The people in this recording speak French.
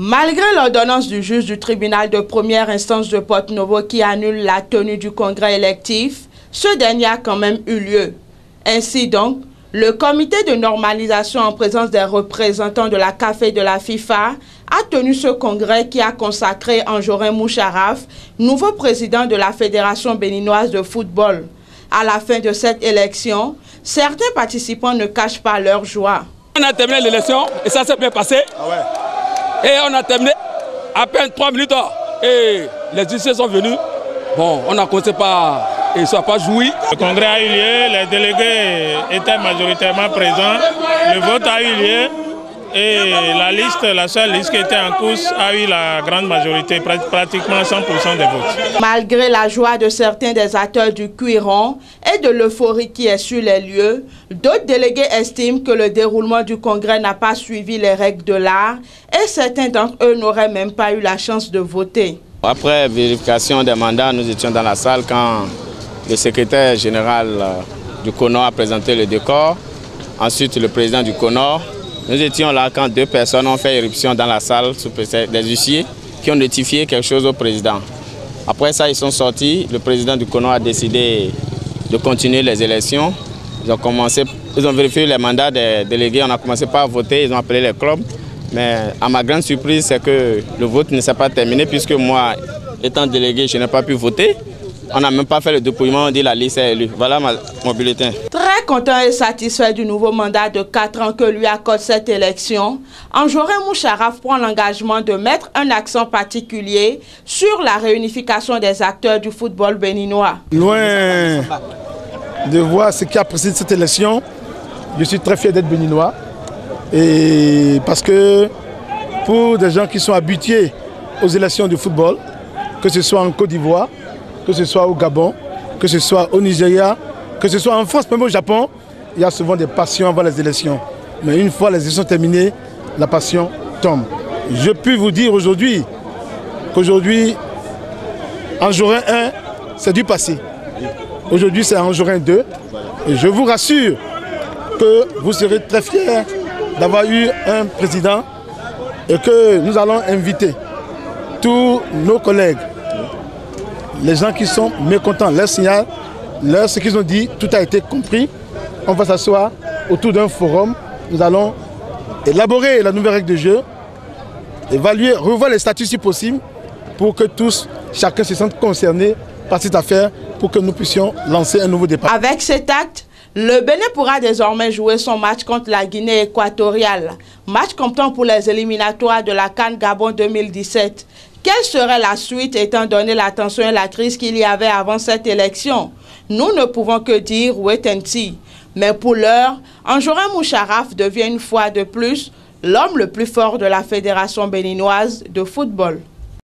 Malgré l'ordonnance du juge du tribunal de première instance de Porto-Novo qui annule la tenue du congrès électif, ce dernier a quand même eu lieu. Ainsi donc, le comité de normalisation en présence des représentants de la CAF et de la FIFA a tenu ce congrès qui a consacré Anjorin Moucharaf, nouveau président de la Fédération béninoise de football. À la fin de cette élection, certains participants ne cachent pas leur joie. On a terminé l'élection et ça s'est bien passé. Et on a terminé à peine 3 minutes et les huissiers sont venus. Bon, on a commencé par... et ils ne sont pas joués. Le congrès a eu lieu, les délégués étaient majoritairement présents. Le vote a eu lieu et la seule liste qui était en course a eu la grande majorité, pratiquement 100% des votes. Malgré la joie de certains des acteurs du cuiron et de l'euphorie qui est sur les lieux, d'autres délégués estiment que le déroulement du congrès n'a pas suivi les règles de l'art et certains d'entre eux n'auraient même pas eu la chance de voter. Après vérification des mandats, nous étions dans la salle quand le secrétaire général du CONOR a présenté le décor. Ensuite, le président du CONOR. Nous étions là quand 2 personnes ont fait éruption dans la salle, des huissiers qui ont notifié quelque chose au président. Après ça, ils sont sortis. Le président du CONOR a décidé de continuer les élections. Ils ont vérifié les mandats des délégués. On a commencé par voter. Ils ont appelé les clubs. Mais à ma grande surprise, c'est que le vote ne s'est pas terminé puisque moi, étant délégué, je n'ai pas pu voter. On n'a même pas fait le dépouillement, on dit la liste est élue. Voilà mon bulletin. Très content et satisfait du nouveau mandat de 4 ans que lui accorde cette élection, Anjorin Moucharaf prend l'engagement de mettre un accent particulier sur la réunification des acteurs du football béninois. Loin de voir ce qui a précédé cette élection, je suis très fier d'être béninois. Et parce que pour des gens qui sont habitués aux élections du football, que ce soit en Côte d'Ivoire, que ce soit au Gabon, que ce soit au Nigeria, que ce soit en France, même au Japon, il y a souvent des passions avant les élections. Mais une fois les élections terminées, la passion tombe. Je peux vous dire aujourd'hui qu'aujourd'hui, Anjorin 1, c'est du passé. Aujourd'hui, c'est Anjorin 2. Et je vous rassure que vous serez très fiers d'avoir eu un président et que nous allons inviter tous nos collègues, les gens qui sont mécontents, leur signal, ce qu'ils ont dit, tout a été compris. On va s'asseoir autour d'un forum. Nous allons élaborer la nouvelle règle de jeu, évaluer, revoir les statuts si possible, pour que tous, chacun se sente concerné par cette affaire, pour que nous puissions lancer un nouveau départ. Avec cet acte, le Bénin pourra désormais jouer son match contre la Guinée équatoriale. Match comptant pour les éliminatoires de la CAN Gabon 2017. Quelle serait la suite étant donné la tension et la crise qu'il y avait avant cette élection? Nous ne pouvons que dire wait and see. Mais pour l'heure, Anjorin Moucharaf devient une fois de plus l'homme le plus fort de la Fédération béninoise de football.